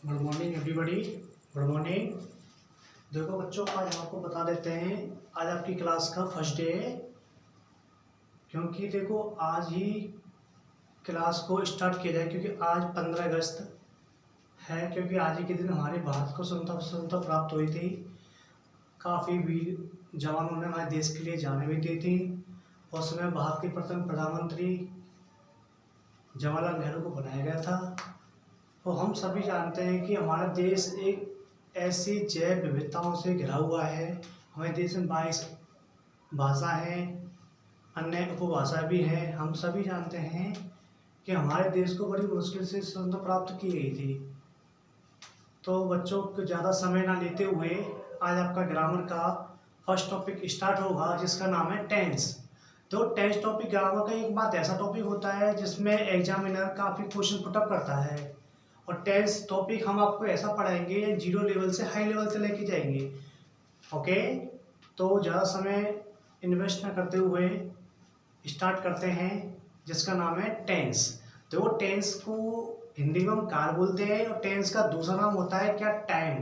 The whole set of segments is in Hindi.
Good morning everybody. Good morning. देखो बच्चों, आज आपको बता देते हैं, आज आपकी क्लास का फर्स्ट डे है। क्योंकि देखो आज ही क्लास को स्टार्ट किया जाए, क्योंकि आज 15 अगस्त है। क्योंकि आज ही के दिन हमारे भारत को स्वतंत्रता प्राप्त हुई थी। काफ़ी वीर जवानों ने हमारे देश के लिए जानें भी दी थी। और उस समय भारत के प्रथम प्रधानमंत्री जवाहरलाल नेहरू को बनाया गया था। तो हम सभी जानते हैं कि हमारा देश एक ऐसी जैव विविधताओं से घिरा हुआ है। हमारे देश में 22 भाषा हैं, अन्य उपभाषा भी हैं। हम सभी जानते हैं कि हमारे देश को बड़ी मुश्किल से स्वतंत्रता प्राप्त की गई थी। तो बच्चों को ज़्यादा समय ना लेते हुए आज आपका ग्रामर का फर्स्ट टॉपिक स्टार्ट होगा, जिसका नाम है टेंस। तो टेंस टॉपिक ग्रामर का एक बात ऐसा टॉपिक होता है जिसमें एग्जामिनर काफ़ी क्वेश्चन पुटअप करता है। और टेंस टॉपिक हम आपको ऐसा पढ़ाएंगे, जीरो लेवल से हाई लेवल से लेके जाएंगे। ओके, तो ज़्यादा समय इन्वेस्ट ना करते हुए स्टार्ट करते हैं, जिसका नाम है टेंस। तो टेंस को हिंदी में हम काल बोलते हैं, और टेंस का दूसरा नाम होता है क्या, टाइम।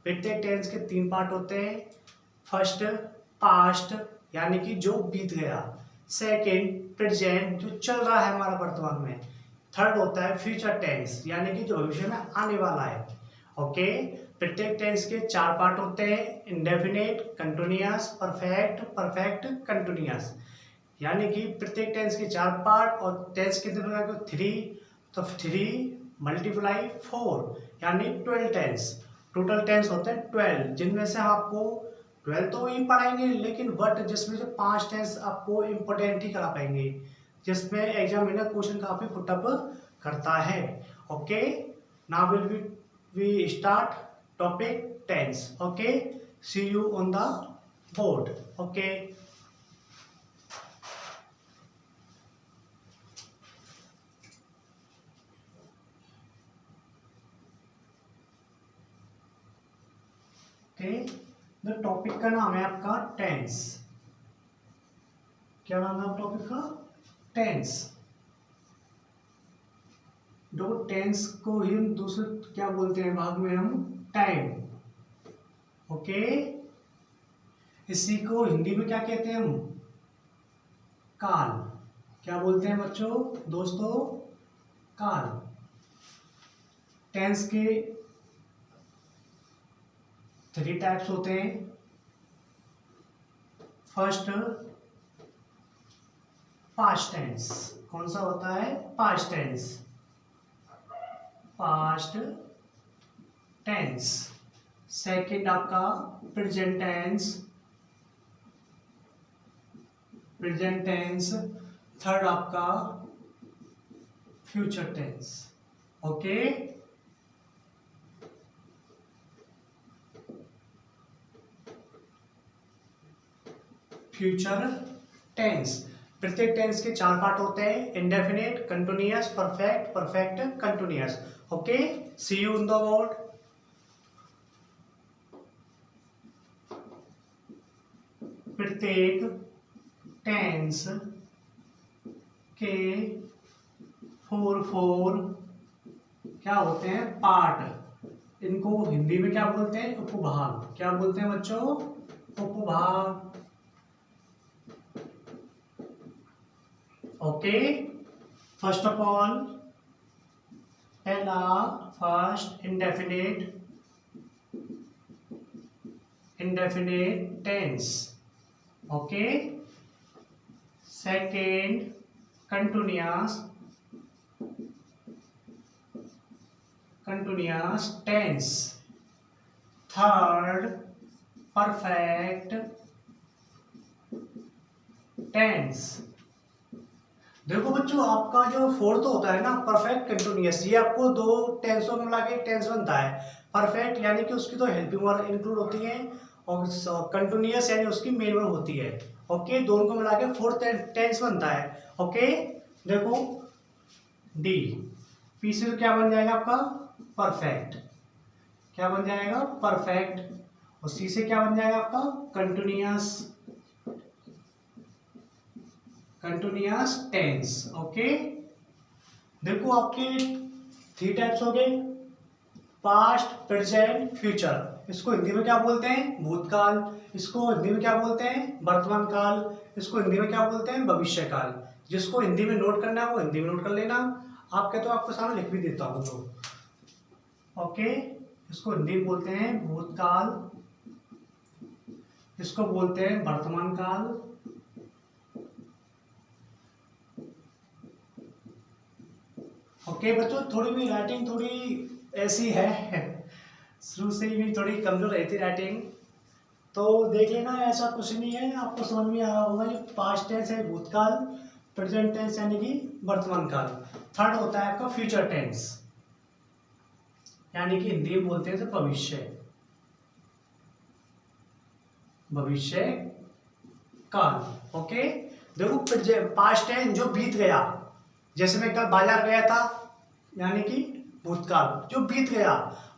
प्रत्येक टेंस के 3 पार्ट होते हैं। फर्स्ट पास्ट, यानी कि जो बीत गया। सेकंड प्रेजेंट, जो चल रहा है हमारा वर्तमान में। थर्ड होता है फ्यूचर टेंस, यानी कि जो भविष्य में आने वाला है। ओके, प्रत्येक टेंस के 4 पार्ट होते हैं। Indefinite, continuous, perfect, perfect continuous. यानी कि प्रत्येक टेंस के 4 पार्ट, और टेंस कितने प्रकार के, 3। तो 3 मल्टीप्लाई 4, यानी 12 टेंस। टोटल टेंस होते हैं 12, जिनमें से आपको 12 तो ही पढ़ाएंगे, लेकिन बट जिसमें से 5 टेंस आपको इम्पोर्टेंट ही करा पाएंगे, जिसमें एग्जामिनर क्वेश्चन काफी पुटअप करता है। Okay, now will we start topic tense. Okay, see you on the board. Okay, the topic का नाम है आपका टेंस। क्या नाम है टॉपिक का, टेंस। दो टेंस को ही हम दूसरे क्या बोलते हैं भाग में, हम टाइम। ओके, इसी को हिंदी में क्या कहते हैं हम, काल। क्या बोलते हैं बच्चों, दोस्तों, काल। टेंस के 3 टाइप्स होते हैं। First past tense. कौन सा होता है, past tense. Past tense. Second आपका present tense. Present tense. Third आपका future tense. Okay, future tense. प्रत्येक टेंस के 4 पार्ट होते हैं। Indefinite, continuous, perfect, perfect continuous. Okay, see you in the board. प्रत्येक टेंस के 4 क्या होते हैं, पार्ट। इनको हिंदी में क्या बोलते हैं, उपभाग। क्या बोलते हैं बच्चों, उपभाग। ओके, फर्स्ट ऑफ ऑल पहला, first indefinite, indefinite tense. Okay, second continuous, continuous tense. Third perfect tense. देखो बच्चों, आपका जो फोर्थ होता है ना, परफेक्ट कंटिन्यूअस, ये आपको 2 टेंसों में मिला के टेंस बनता है। परफेक्ट यानी कि उसकी तो हेल्पिंग वर्ब इंक्लूड होती है, और कंटिन्यूअस यानी उसकी मेन वर्ब होती है। ओके, दोनों को मिला के फोर्थ टेंस बनता है। ओके, देखो डी, पी से तो क्या बन जाएगा आपका, परफेक्ट। क्या बन जाएगा, परफेक्ट। और सी से क्या बन जाएगा आपका, कंटिन्यूअस, कंटिन्यूअस टेंस। ओके, देखो आपके 3 टाइप्स हो गए। Past, present, future. इसको हिंदी में क्या बोलते हैं? भूतकाल। इसको हिंदी में क्या बोलते हैं? वर्तमान काल। इसको हिंदी में क्या बोलते हैं? भविष्य काल। जिसको हिंदी में नोट करना है वो हिंदी में नोट कर लेना। आपके तो आपको सामने लिख भी देता हूँ तो ओके। इसको हिंदी में बोलते हैं भूतकाल, इसको बोलते हैं वर्तमान काल, ओके बच्चों। थोड़ी भी राइटिंग थोड़ी ऐसी है, शुरू से ही भी थोड़ी कमजोर रहती राइटिंग, तो देख लेना, ऐसा कुछ नहीं है, आपको समझ में आ रहा होगा। जो पास्ट टेंस है भूतकाल, प्रेजेंट टेंस यानी कि वर्तमान काल, थर्ड होता है आपका फ्यूचर टेंस, यानी कि हिंदी में बोलते हैं तो भविष्य, भविष्य काल। ओके देखो पास्ट टेंस जो बीत गया, जैसे मैं कल बाजार गया था यानी कि भूतकाल, जो बीत गया।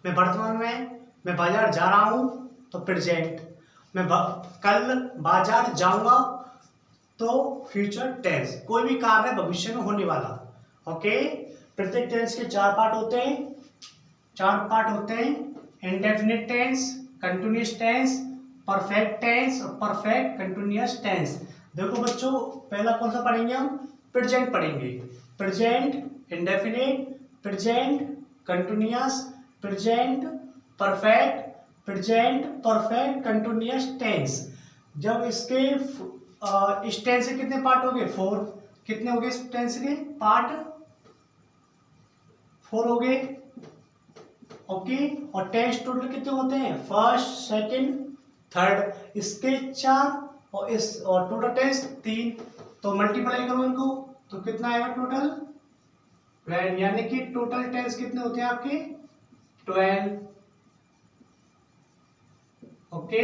मैं वर्तमान में मैं बाजार जा रहा हूं तो प्रेजेंट, मैं कल बाजार जाऊंगा तो फ्यूचर टेंस। कोई भी कार्य भविष्य में होने वाला। ओके प्रत्येक टेंस के चार पार्ट होते हैं, indefinite tense, continuous tense, perfect tense और परफेक्ट कंटिन्यूअस टेंस। देखो बच्चों पहला कौन सा पढ़ेंगे हम? प्रेजेंट पढ़ेंगे। Present indefinite, present continuous, present perfect, present perfect continuous tense. जब इसके इस टेंस के कितने पार्ट हो गए? 4। कितने हो गए इस टेंस के पार्ट? 4 हो गए। ओके और टेंस टोटल कितने होते हैं? First, second, third. इसके 4 और इस और टोटल टेंस 3, तो मल्टीप्लाई करो इनको तो कितना आएगा टोटल? 12, यानी कि टोटल टेंस कितने होते हैं आपके? 12। ओके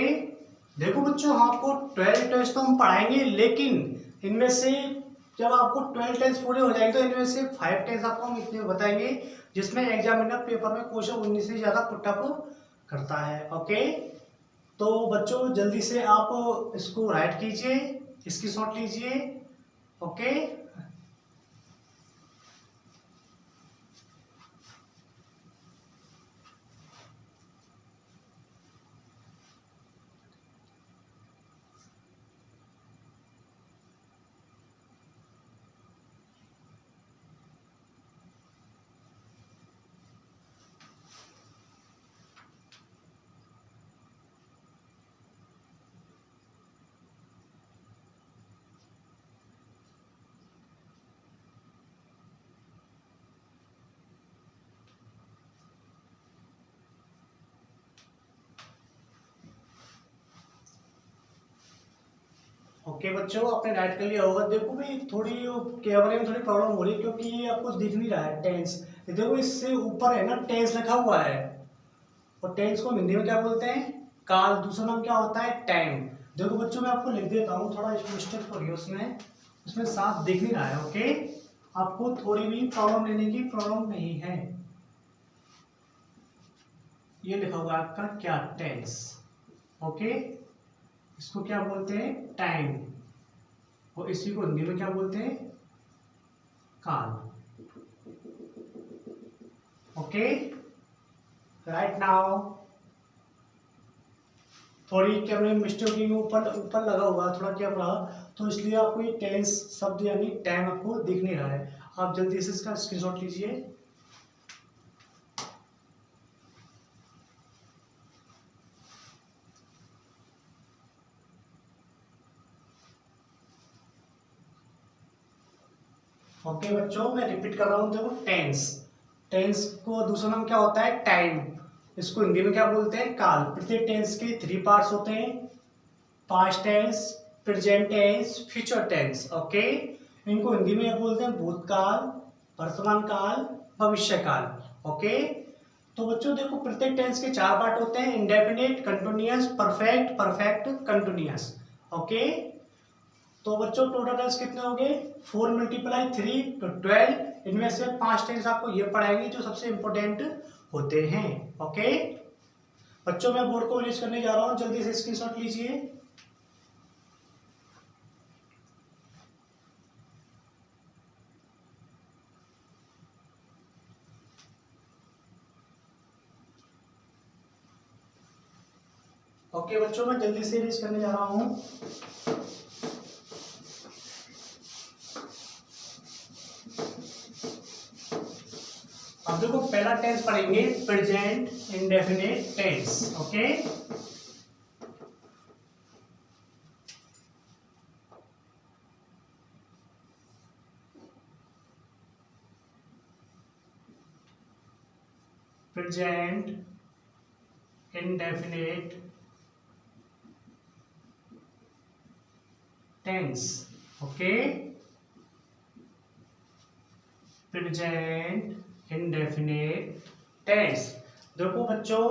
देखो बच्चों आपको 12 टेंस तो हम पढ़ाएंगे, लेकिन इनमें से जब आपको 12 टेंस पूरे हो जाएंगे तो इनमें से 5 टेंस आपको हम इतने बताएंगे जिसमें एग्जामिनर पेपर में क्वेश्चन 19 से ज्यादा पुटअप करता है। ओके तो बच्चों जल्दी से आप इसको राइट कीजिए, इसकी शॉट लीजिए। ओके ओके बच्चों आपने राइट कर लिया होगा। देखो भाई थोड़ी कैमरे में थोड़ी प्रॉब्लम हो रही है क्योंकि ये आपको दिख नहीं रहा है टेंस। देखो इससे ऊपर है ना टेंस लिखा हुआ है, और टेंस को हम हिंदी में क्या बोलते हैं? काल। दूसरा नाम क्या होता है? टाइम। देखो बच्चों मैं आपको लिख देता हूँ, थोड़ा मिस्टेक हो रही है उसमें, उसमें साफ दिख नहीं रहा है। ओके आपको थोड़ी भी प्रॉब्लम लेने की प्रॉब्लम नहीं है। ये लिखा हुआ है आपका क्या? टेंस। ओके इसको क्या बोलते हैं? टाइम। और इसी को हिंदी में क्या बोलते हैं? काल। ओके राइट नाउ थोड़ी कैमरे में मिस्टेक हुई, ऊपर ऊपर लगा हुआ है थोड़ा कैमरा, तो इसलिए आपको ये टेंस शब्द यानी टाइम आपको दिख नहीं रहा है। आप जल्दी से इसका स्क्रीनशॉट लीजिए। ओके बच्चों मैं रिपीट कर रहा हूँ। देखो टेंस, टेंस को दूसरा नाम क्या होता है? टाइम। इसको हिंदी में क्या बोलते हैं? काल। प्रत्येक टेंस के 3 पार्ट्स होते हैं, past tense, present tense, future tense. Okay इनको हिंदी में बोलते हैं भूतकाल, वर्तमान काल, भविष्य काल। ओके तो बच्चों देखो प्रत्येक टेंस के 4 पार्ट होते हैं, indefinite, continuous, perfect, perfect continuous. Okay तो बच्चों टोटल टेंस कितने हो गए? 4 × 3 तो 12। इनमें से 5 टेंस आपको ये पढ़ाएंगे जो सबसे इंपॉर्टेंट होते हैं। ओके बच्चों मैं बोर्ड को रिलीज करने जा रहा हूँ, जल्दी से स्क्रीनशॉट लीजिए। ओके बच्चों, मैं जल्दी से रीच करने जा रहा हूँ। अब देखो पहला टेंस पढ़ेंगे, present indefinite tense. Okay, present indefinite tense. Okay, present indefinite tense. देखो बच्चों,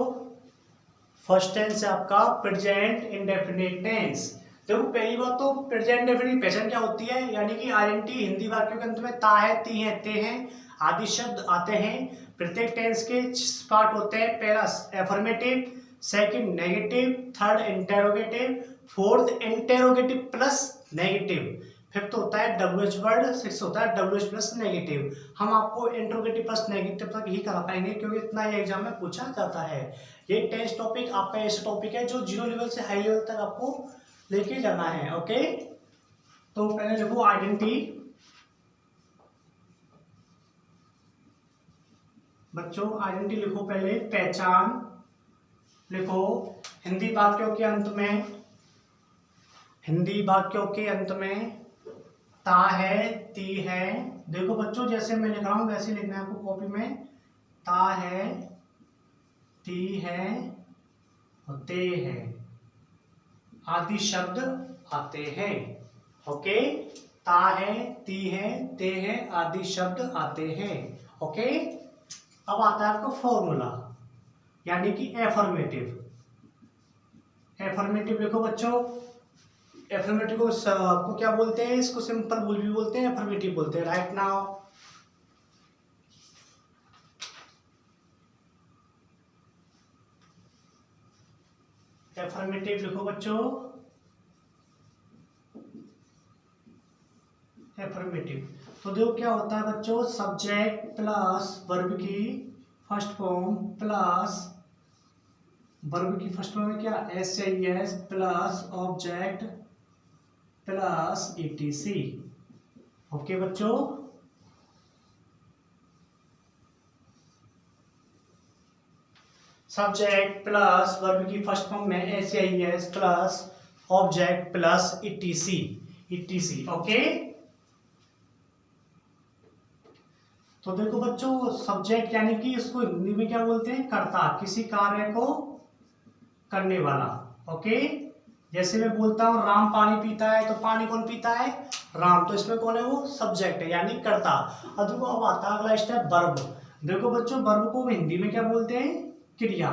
फर्स्ट टेंस है आपका प्रेजेंट इंडेफिनिट टेंस। देखो पहली बात तो प्रेजेंट इंडेफिनिट पहचान क्या होती है, यानी कि आईएनटी हिंदी वाक्यों के अंत में ता है, ती है, ते हैं आदि शब्द आते हैं। प्रत्येक टेंस के पार्ट होते हैं, पहला affirmative, second negative, third interrogative, fourth interrogative plus negative, fifth होता है डब्ल्यूएच वर्ड, सिक्स होता है डब्ल्यूएच प्लस नेगेटिव। हम आपको इंट्रोगेटिव प्लस नेगेटिव तक ही करा पाएंगे क्योंकि इतना ही एग्जाम में पूछा जाता है। ये टेंस टॉपिक आपका ऐसा टॉपिक है जो 0 लेवल से हाई लेवल तक आपको लेके जाना है। ओके, तो पहले लिखो आइडेंटिटी। बच्चों आइडेंटिटी लिखो, पहले पहचान लिखो। हिंदी वाक्यों के अंत में, हिंदी वाक्यों के अंत में ता है, ती है। देखो बच्चों जैसे मैं लिख रहा हूं वैसे लिखना है आपको कॉपी में। ता है, ती है और ते है आदि शब्द आते हैं। ओके, ता है, ती है, ते है आदि शब्द आते हैं। ओके, अब आता है आपका फॉर्मूला, यानी कि एफर्मेटिव। एफर्मेटिव लिखो बच्चों। एफर्मेटिव को क्या बोलते हैं, इसको सिंपल बोल भी बोलते हैं, एफर्मेटिव बोलते हैं। राइट नाउ एफर्मेटिव लिखो बच्चों। एफर्मेटिव तो देखो क्या होता है बच्चों, सब्जेक्ट प्लस वर्ब की फर्स्ट फॉर्म प्लस वर्ब की फर्स्ट फॉर्म में क्या S plus object plus etc. Okay बच्चों, सब्जेक्ट प्लस वर्ब की फर्स्ट फॉर्म में S plus object plus etc. Etc okay, तो देखो बच्चों सब्जेक्ट यानी कि इसको हिंदी में क्या बोलते हैं, कर्ता, किसी कार्य को करने वाला। ओके, जैसे मैं बोलता हूँ राम पानी पीता है, तो पानी कौन पीता है, राम, तो इसमें कौन है वो, सब्जेक्ट है यानी कर्ता। और देखो अब आता है अगला स्टेप वर्ब। देखो बच्चों वर्ब को हिंदी में क्या बोलते हैं, क्रिया।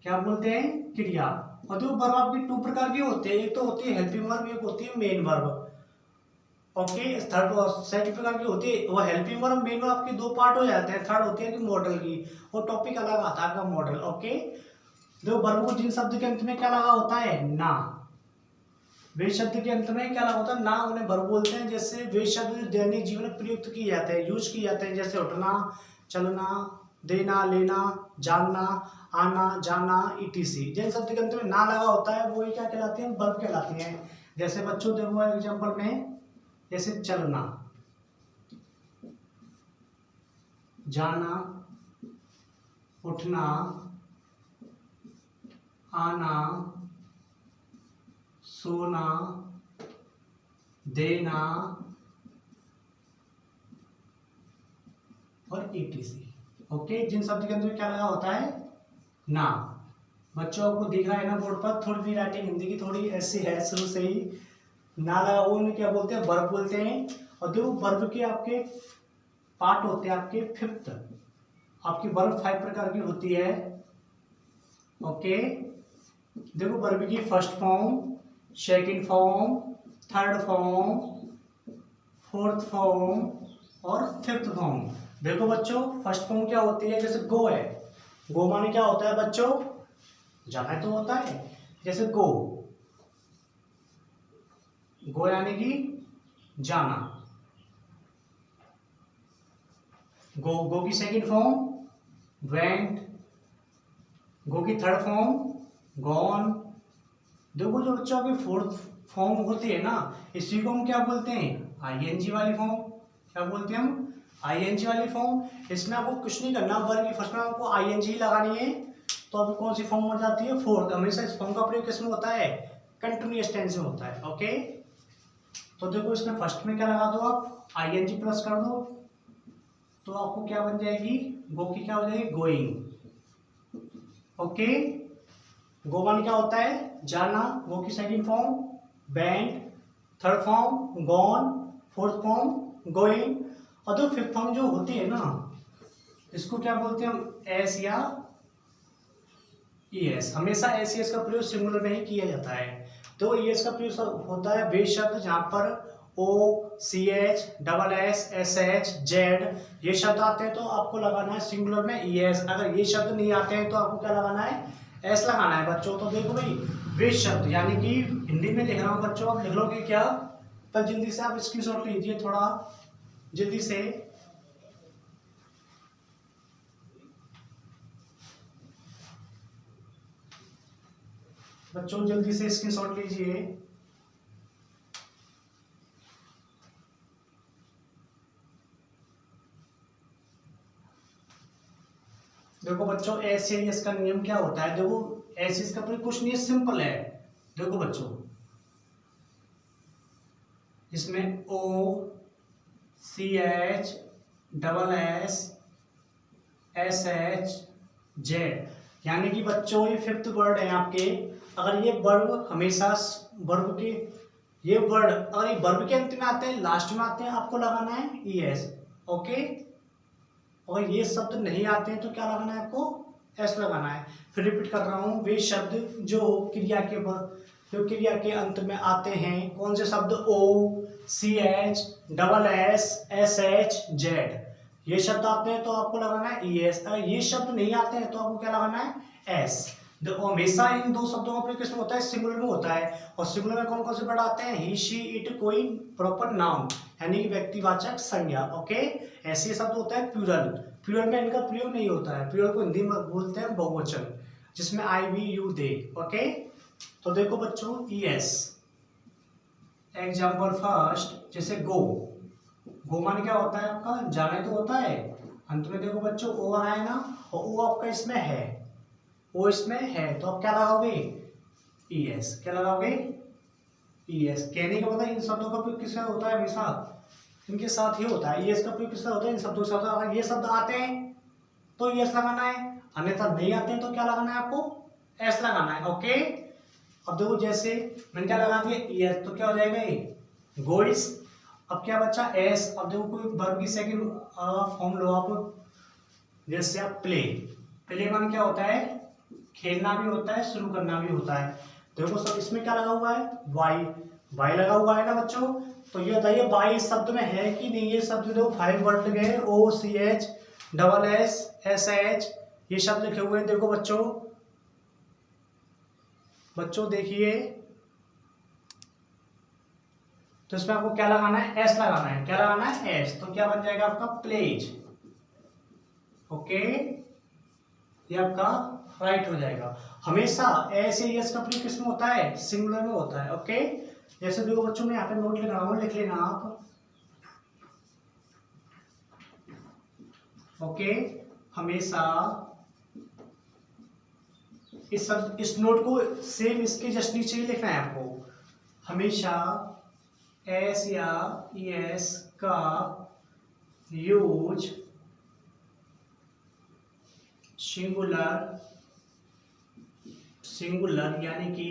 क्या बोलते हैं, क्रिया। और देखो वर्ब आपकी 2 प्रकार के होते हैं, एक तो होती है हेल्पिंग वर्ब, एक होती है main verb. Okay, third second प्रकार की होती है वो हेल्पिंग वर्ब, मेन वर्ब आपके 2 पार्ट हो जाते हैं। थर्ड होती है कि मॉडल की, वो टॉपिक अलग आता है आपका मॉडल। ओके, देखो वर्ब को जिन शब्द के अंत में क्या लगा होता है, ना, वे शब्द के अंत में क्या लगा होता है, ना, उन्हें वर्ब बोलते हैं। जैसे वे शब्द दैनिक जीवन में प्रयुक्त किए जाते हैं, यूज किए जाते हैं, जैसे उठना, चलना, देना, लेना, जागना, आना, जाना, ईटीसी। जिन शब्द के अंत में ना लगा होता है वो क्या कहलाते हैं, वर्ब कहलाते हैं। जैसे बच्चों देखो एग्जाम्पल में, जैसे चलना, जाना, उठना, आना, सोना, देना और ईटीसी। ओके, जिन शब्द के अंदर क्या लगा होता है, ना। बच्चों को दिख रहा है ना बोर्ड पर, थोड़ी भी राइटिंग हिंदी की थोड़ी ऐसी है शुरू से ही। ना लगा वो उन्हें क्या बोलते हैं, वर्ब बोलते हैं। और देखो वर्ब के आपके पार्ट होते हैं आपके फिफ्थ। आपकी वर्ब 5 प्रकार की होती है। ओके, देखो वर्ब की first form, second form, third form, fourth form और फिफ्थ फॉर्म। देखो बच्चों फर्स्ट फॉर्म क्या होती है, जैसे गो है, गो माने क्या होता है बच्चों, जाना तो होता है। जैसे गो, गो यानी कि जाना। गो की सेकंड फॉर्म वेंट, गो की थर्ड फॉर्म गॉन, देखो जो बच्चों की फोर्थ फॉर्म होती है ना, इसी को हम क्या बोलते हैं, आईएनजी वाली फॉर्म। क्या बोलते हैं हम, आईएनजी वाली फॉर्म। इसमें आपको कुछ नहीं करना, वर्ब की फर्स्ट में आपको आईएनजी लगानी है, तो अभी कौन सी फॉर्म हो जाती है, फोर्थ। हमेशा इस फॉर्म का प्रयोग किसमें होता है, कंटिन्यूअस टेंस में होता है। ओके, तो देखो इसमें फर्स्ट में क्या लगा दो आप, आईएनजी प्लस कर दो, तो आपको क्या बन जाएगी, गो की क्या हो जाएगी, गोइंग। ओके, गो वन क्या होता है, जाना, गो की second form went, third form gone, fourth form going. और जो फिफ्थ फॉर्म जो होती है ना, इसको क्या बोलते हैं हम, एस या ईएस। हमेशा एस ईएस का प्रयोग सिंगुलर में ही किया जाता है। तो ईएस का प्रयोग होता है वे शब्द जहां पर O C H double S S H Z ये शब्द आते हैं, तो आपको लगाना है सिंगुलर में ईएस। अगर ये शब्द नहीं आते हैं तो आपको क्या लगाना है, एस लगाना है बच्चों। तो देखो भाई, वे शब्द यानी कि हिंदी में लिख रहा हूँ बच्चों, आप लिख लोगे क्या, तो जल्दी से आप स्क्रीनशॉट लीजिए, थोड़ा जल्दी से। बच्चों जल्दी से स्क्रीनशॉट लीजिए। देखो बच्चों, एस एस का नियम क्या होता है, देखो एस एस का प्रयोग कुछ नहीं है, सिंपल है। देखो बच्चों, इसमें O C H double S S H Z, यानी कि बच्चों ये फिफ्थ वर्ड है आपके। अगर ये वर्ब हमेशा वर्ब के, ये वर्ड अगर ये वर्ब के अंत में आते हैं, लास्ट में आते हैं, आपको लगाना है ई एस। ओके, और ये शब्द नहीं आते हैं तो क्या लगाना है आपको, एस लगाना है। फिर रिपीट कर रहा हूं, वे शब्द जो क्रिया के अंत में आते हैं, कौन से शब्द, O C H double S S H Z, ये शब्द आते हैं तो आपको लगाना है ई एस। अगर ये शब्द नहीं आते हैं तो आपको क्या लगाना है, एस। देखो हमेशा इन दो शब्दों का प्रयोग किसमें होता है, सिंगुलर में होता है। और सिंगुलर में कौन कौन से वर्ड आते हैं, ही शी इट कोई प्रॉपर नाउन यानी कि व्यक्तिवाचक संज्ञा। ओके, ऐसे शब्द होता है प्लूरल, प्लूरल में इनका प्रयोग नहीं होता है। प्लूरल को हिंदी में बोलते हैं बहुवचन, जिसमें आई वी यू दे। ओके, तो देखो बच्चों, ई एस एग्जाम्पल फर्स्ट, जैसे गो, गो मान क्या होता है आपका, जाना तो होता है। अंत में देखो बच्चों ओ आना है ना, और ओ आपका इसमें है, ओ इसमें है, तो आप क्या लगाओगे, ई एस। क्या लगाओगे, ई एस। कहने का मतलब इन शब्दों का प्रयोग किसका होता है, हमेशा इनके साथ ही होता है। ई एस का प्रयोग किसका होता है, इन शब्दों के साथ। अगर ये शब्द आते हैं तो ई एस लगाना है, अन्यथा नहीं आते हैं तो क्या लगाना है आपको, एस लगाना है। ओके, अब देखो जैसे मैंने क्या लगा दिया, ई एस, तो क्या हो जाएगा ये, गोइस। अब क्या बच्चा, एस। अब देखो कोई वर्ब की सेकंड फॉर्म लो आप, जैसे आप प्ले, प्ले मान क्या होता है, खेलना भी होता है, शुरू करना भी होता है। देखो सब इसमें क्या लगा हुआ है, वाई, वाई लगा हुआ है ना बच्चों। तो ये बताइए वाई इस शब्द में है कि नहीं। ये शब्द देखो 5 वर्ड गए, O C H double S S H, ये शब्द लिखे हुए हैं। देखो बच्चों, बच्चों देखिए, तो इसमें आपको क्या लगाना है, एस लगाना है। क्या लगाना है, एस। तो क्या बन जाएगा आपका, प्लेज। ओके, ये आपका राइट हो जाएगा। हमेशा एस या एस का प्रयोग किसमें होता है, सिंगुलर में होता है। ओके, जैसे देखो बच्चों, मैं यहाँ पे नोट लिख रहा हूँ, लिख लेना आप। ओके, हमेशा इस नोट को सेम इसके जस्ट नीचे ही लिखना है आपको। हमेशा एस या एस का यूज सिंगुलर यानी कि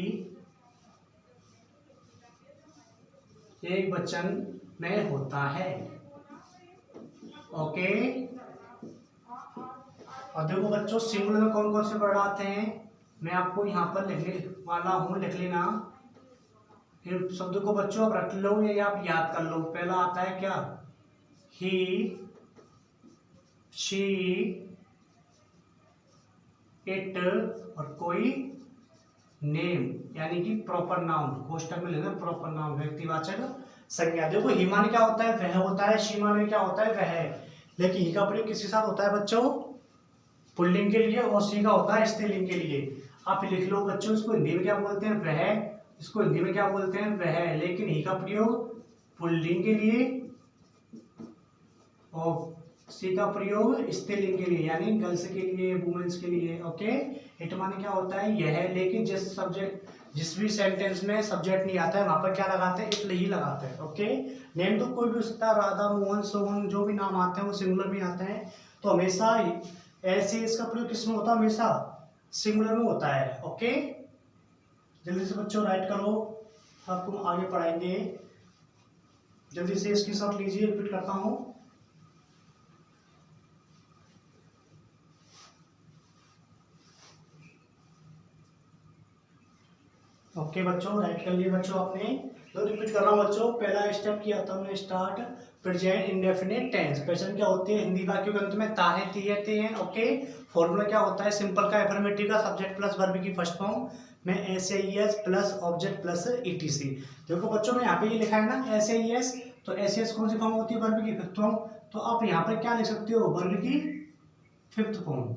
एक वचन में होता है। ओके, और देखो बच्चों, सिंगुलर में कौन कौन से वर्ड आते हैं, मैं आपको यहाँ पर लिखने वाला हूँ, लिख लेना। इन शब्दों को बच्चों आप रट लो या आप याद कर लो। पहला आता है क्या, ही शी इट, और कोई नेम यानी कि प्रॉपर नाउन, कोष्टक में लेना प्रॉपर नाउन, व्यक्तिवाचक संज्ञा। देखो ही मान क्या होता है, वह होता है। शी मान क्या होता है, वह। लेकिन ही का प्रयोग किसके साथ होता है बच्चों, पुल्लिंग के लिए, और सी का होता है स्त्रीलिंग के लिए। आप लिख लो बच्चों, इसको हिंदी में क्या बोलते हैं, वह, इसको हिंदी में क्या बोलते हैं, वह, लेकिन ही का प्रयोग पुल्लिंग के लिए और सी का प्रयोग स्त्रीलिंग के लिए, यानी गर्ल्स के लिए, वुमेन्स के लिए। ओके, इट माने क्या होता है, यह, लेकिन जिस भी सेंटेंस में सब्जेक्ट नहीं आता है वहां पर क्या लगाते हैं, इट ही लगाते हैं। ओके, नेम तो कोई भी हो सकता है, राधा, मोहन, सोहन, जो भी नाम आते हैं वो सिंगुलर में आते हैं। तो हमेशा ऐसे इसका प्रयोग किसमें होता है, हमेशा सिंगुलर में होता है। ओके, जल्दी से बच्चों राइट करो, आपको आगे पढ़ाएंगे। जल्दी से स्क्रीनशॉट लीजिए, रिपीट करता हूँ। ओके बच्चों, राइट कर लिए बच्चों आपने। तो रिपीट कर रहा हूँ बच्चों, पहला स्टेप किया था हमने start, present indefinite tense. Present क्या होते हैं, हिंदी वाक्यों के अंत में ता है, ती है, ते हैं। ओके, फॉर्मूला क्या होता है, सिंपल का, एफर्मेटिव का, सब्जेक्ट प्लस वर्ब की फर्स्ट फॉर्म में S plus object plus etc. देखो बच्चों में यहाँ पे ये लिखा है ना एस, तो एस कौन सी फॉर्म होती है, वर्ब की फिफ्थ फॉर्म। तो आप यहाँ पर क्या लिख सकते हो, वर्ब की fifth form.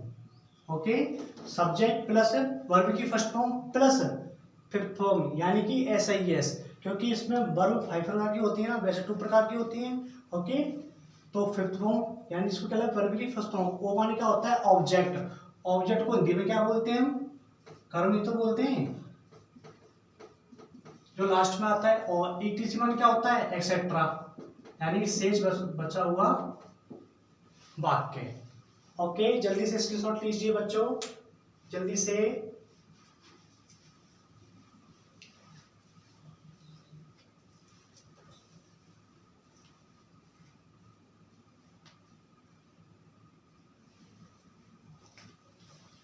Okay, subject plus verb की first form plus fifth form, यानी कि एस, क्योंकि इसमें वर्ब 5 प्रकार की होती है ना, वैसे 2 प्रकार की होती हैं। ओके, तो फिफ्थ फॉर्म यानी इसको क्या वर्ब की फर्स्ट फॉर्म। ओ माने क्या होता है, ऑब्जेक्ट। ऑब्जेक्ट को हिंदी में क्या बोलते हैं हम, कर्म ही तो बोलते हैं, जो लास्ट में आता है। और ईटीसी माने क्या होता है, एक्सेट्रा, यानी कि शेष बचा हुआ वाक्य। ओके, जल्दी से स्क्रीनशॉट लीजिए बच्चों, जल्दी से।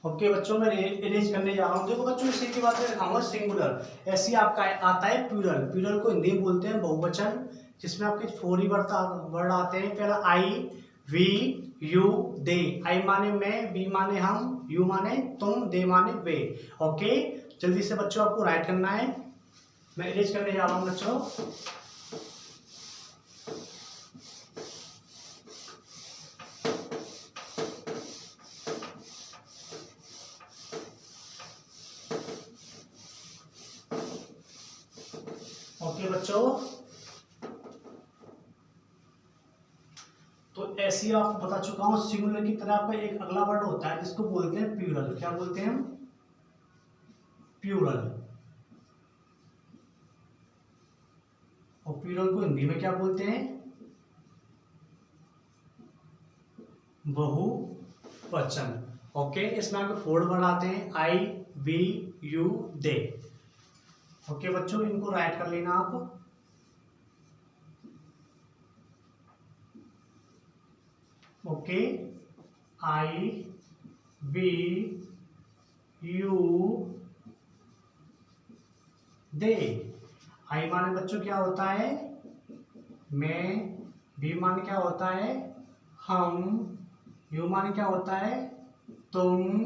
ओके बच्चों, मैं अरेंज करने जा रहा हूँ। देखो बच्चों, इसी की बात में लिखाऊंगा सिंगुलर। ऐसे ही आपका आता है प्लूरल। प्लूरल को हिंदी में बोलते हैं बहुवचन, जिसमें आपके 4 ही वर्ड आते हैं। पहला आई, वी, यू, दे। आई माने मैं, वी माने हम, यू माने तुम, दे माने वे। ओके, जल्दी से बच्चों आपको राइट करना है, मैं अरेंज करने जा रहा हूँ बच्चों। ओके बच्चों, तो ऐसे ही आपको बता चुका हूं, सिंगुलर की तरह आपका एक अगला वर्ड होता है जिसको बोलते हैं प्लूरल। क्या बोलते हैं हम, प्लूरल। और प्लूरल को हिंदी में क्या बोलते हैं, बहुवचन। ओके, इसमें आपके 4 वर्ड आते हैं, आई, वी, यू, दे। ओके बच्चों, इनको राइट कर लेना आप। ओके, आई, वी, यू, दे। आई माने बच्चों क्या होता है, मैं, वी माने क्या होता है, हम, यू माने क्या होता है, तुम,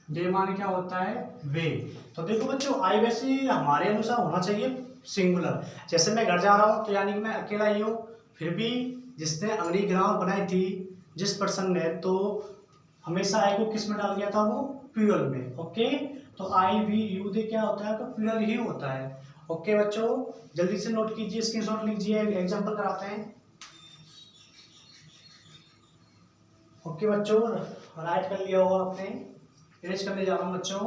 दे माने क्या होता है, वे। तो देखो बच्चों, आई वैसे हमारे अनुसार होना चाहिए सिंगुलर। जैसे मैं घर जा रहा हूँ तो यानी कि मैं अकेला ही हूँ, फिर भी जिसने अंग्रेजी ग्रामर बनाई थी जिस पर्सन ने, तो हमेशा आई को किस में डाल दिया था, वो प्लूरल में। ओके, तो आई, वी, यू, दे क्या होता है, तो प्लूरल ही होता है। ओके बच्चों, जल्दी से नोट कीजिए, स्क्रीनशॉट लीजिए, एग्जांपल कराते हैं। ओके बच्चों, राइट कर लिया होगा आपने, इरेज करने जा रहा हूँ बच्चों।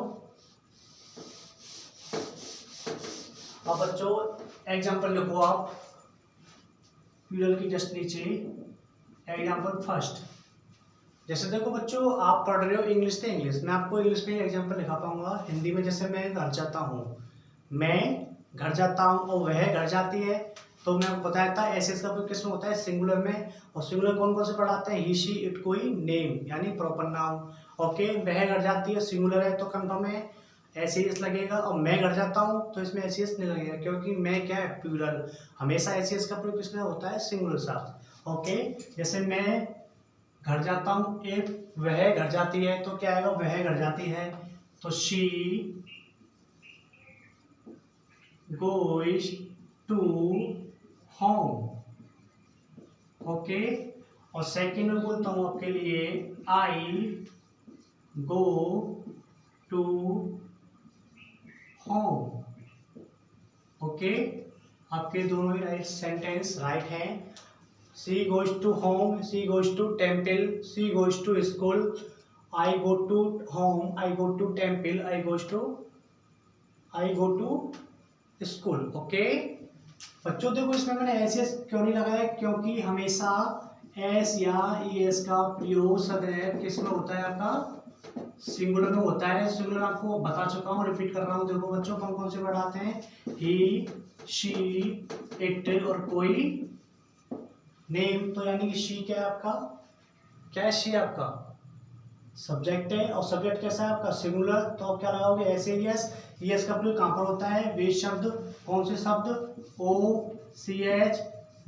अब बच्चों एग्जांपल लिखो आप, प्लूरल की जस्ट नीचे एग्जांपल फर्स्ट। जैसे देखो बच्चों, आप पढ़ रहे हो इंग्लिश से इंग्लिश, मैं आपको इंग्लिश में एग्जांपल लिखा पाऊंगा हिंदी में। जैसे मैं घर जाता हूँ, मैं घर जाता हूँ और वह घर जाती है, तो मैं आपको बताया था ऐसे इसका प्रयोग किसमें होता है, सिंगुलर में। और सिंगुलर कौन कौन से पढ़ाते हैं, ही, शी, इट, कोई, नेम यानी प्रॉपर नाउन। ओके, वह घर जाती है सिंगुलर है तो कंफर्म है एस लगेगा, और मैं घर जाता हूँ तो इसमें एस नहीं लगेगा, क्योंकि मैं क्या है, प्लूरल। हमेशा एस का प्रयोग किसमें होता है, सिंगुलर साथ। ओके, जैसे मैं घर जाता हूँ, एक वह घर जाती है तो क्या आएगा, वह घर जाती है, तो she goes to home. Okay, और सेकंड में बोलता हूँ आपके लिए, आई गो टू ओके, आपके दोनों ही राइट सेंटेंस राइट हैं। She goes to home, she goes to temple, she goes to school, I go to home, I go to temple, I go to school. Okay बच्चों, देखो इसमें मैंने एस एस क्यों नहीं लगाया, क्योंकि हमेशा एस या ई एस का प्रयोग सदैव किस में होता है, आपका सिंगुलर में होता है। सिंगुलर आपको बता चुका हूँ, रिपीट कर रहा हूँ। देखो बच्चों, कौन कौन से वर्ड आते हैं, ही, शी, इट और कोई नेम। तो यानी कि शी क्या है आपका, क्या है शी आपका सब्जेक्ट है, और सब्जेक्ट कैसा है आपका सिंगुलर। तो आप क्या लगाओगे, एस ए एस। एस का प्रयोग कहाँ पर होता है, वे शब्द, कौन से शब्द, O C H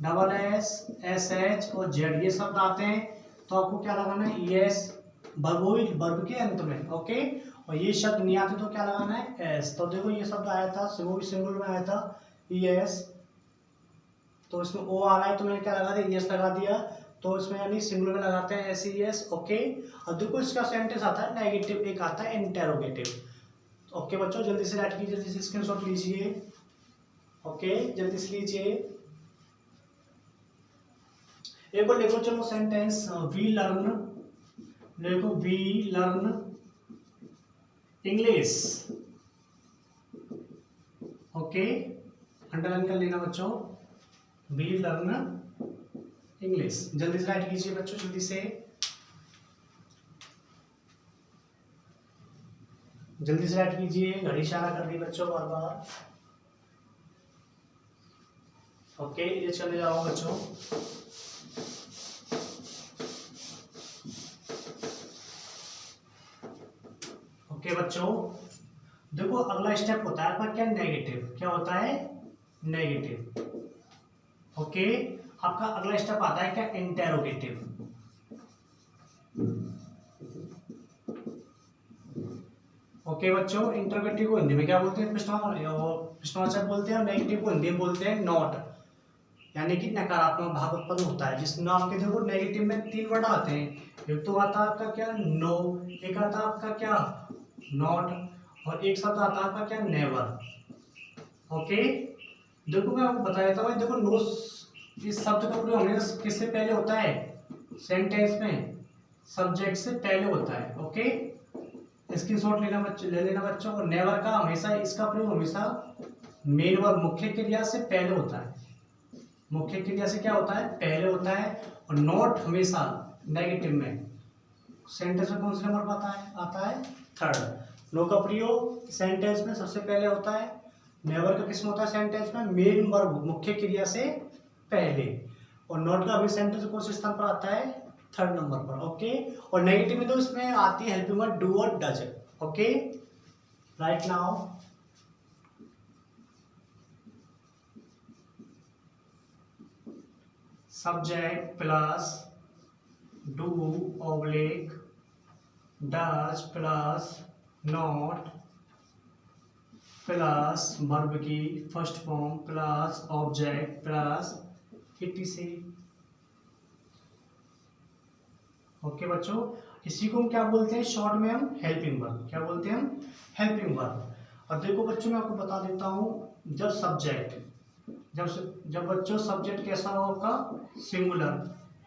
double S S H और जेड, ये शब्द आते हैं। तो आपको क्या लगाना है, एस वर्ब के अंत में। ओके, और ये शब्द नहीं आते तो क्या लगाना है, एस। तो देखो ये शब्द आया था, वो भी सिंगुलर में आया था, एस। तो इसमें ओ आ रहा है तो मैंने क्या लगा दिया, एस लगा दिया। तो इसमें यानी सिंगुलर में लगाते हैं एस ई एस। ओके, और देखो इसका सेंटेंस आता है नेगेटिव, एक आता है इंटेरोगेटिव। ओके बच्चों, जल्दी से राइट कीजिए, जल्दी से स्क्रीनशॉट लीजिए। ओके, जल्दी से लीजिए। एक बार देखो, चलो सेंटेंस, वी लर्न, देखो we learn English. Okay, underline कर लेना बच्चों, वी लर्न इंग्लिश। जल्दी से राइट कीजिए बच्चों, जल्दी से, जल्दी से राइट कीजिए। घड़ी इशारा कर दी बच्चों बार बार। ओके, ये चले जाओ बच्चों। ओके बच्चों, देखो अगला स्टेप होता है आपका क्या, नेगेटिव। क्या होता है, नेगेटिव। ओके, आपका अगला स्टेप आता है क्या, इंटेरोगेटिव। ओके बच्चों, इंटरोगेटिव को हिंदी में क्या बोलते हैं, प्रश्नवाचक बोलते हैं, और नेगेटिव को हिंदी में बोलते हैं नॉट, यानी कि नकारात्मक भाव उत्पन्न होता है। जिसमें आपके देखो नेगेटिव में 3 वर्ड आते हैं, एक तो आता है आपका क्या, नो, एक आता है आपका क्या, नॉट, और एक शब्द आता है आपका क्या, नेवर। ओके, देखो मैं आपको बता देता हूँ। देखो नो इस शब्द का प्रयोग हमेशा किससे पहले होता है, सेंटेंस में सब्जेक्ट से पहले होता है। ओके, स्क्रीनशॉट लेना बच्चों, ले लेना बच्चों। और नेवर का हमेशा, इसका प्रयोग हमेशा मेन वर्ब मुख्य क्रिया से पहले होता है, मुख्य क्रिया से क्या होता है, पहले होता है। और नॉट हमेशा नेगेटिव में सेंटेंस में कौन से नंबर पर आता है, थर्ड। नो का प्रयोग सेंटेंस में सबसे पहले होता है, नेवर का किसमें होता है, सेंटेंस में मेन वर्ब मुख्य क्रिया से पहले। और नॉट का अभी सेंटेंस कौन से स्थान पर आता है, थर्ड नंबर पर। ओके, और नेगेटिव में तो इसमें आती है हेल्पिंग वर्ड डू और does. Okay, right now subject plus do oblique does plus not plus verb की first form plus object plus etc। Okay बच्चों, इसी को हम क्या बोलते हैं, शॉर्ट में हम हेल्पिंग वर्ब। क्या बोलते हैं हम, हेल्पिंग वर्ब। और देखो बच्चों, मैं आपको बता देता हूँ, जब सब्जेक्ट, जब बच्चों सब्जेक्ट कैसा हो आपका, सिंगुलर,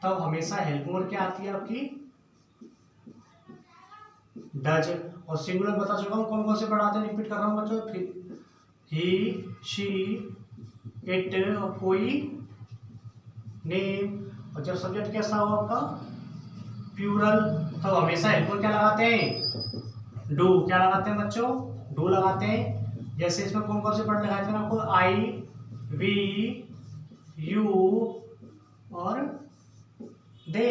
तब हमेशा हेल्पिंग वर्ब क्या आती है आपकी, डज। और सिंगुलर बता चुका हूँ कौन कौन से पढ़ाते हैं, रिपीट कर रहा हूँ बच्चों, ही, शी, इट और कोई, नेम। और जब सब्जेक्ट कैसा हो आपका, प्लूरल, तो हमेशा हेल्पिंग क्या लगाते हैं, डू। क्या लगाते हैं बच्चों, डू लगाते हैं। जैसे इसमें कौन कौन से वर्ड लगाए थे आपको, आई, वी, यू और दे।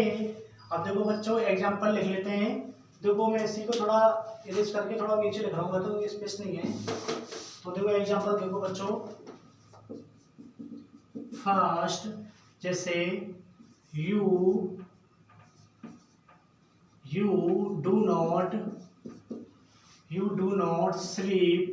अब देखो बच्चों, एग्जांपल लिख लेते हैं। देखो मैं इसी को थोड़ा इरेज करके थोड़ा नीचे लिख रहा हूँ, तो ये स्पेस नहीं है। तो देखो एग्जांपल देखो बच्चों, फर्स्ट जैसे यू डू नॉट स्लीप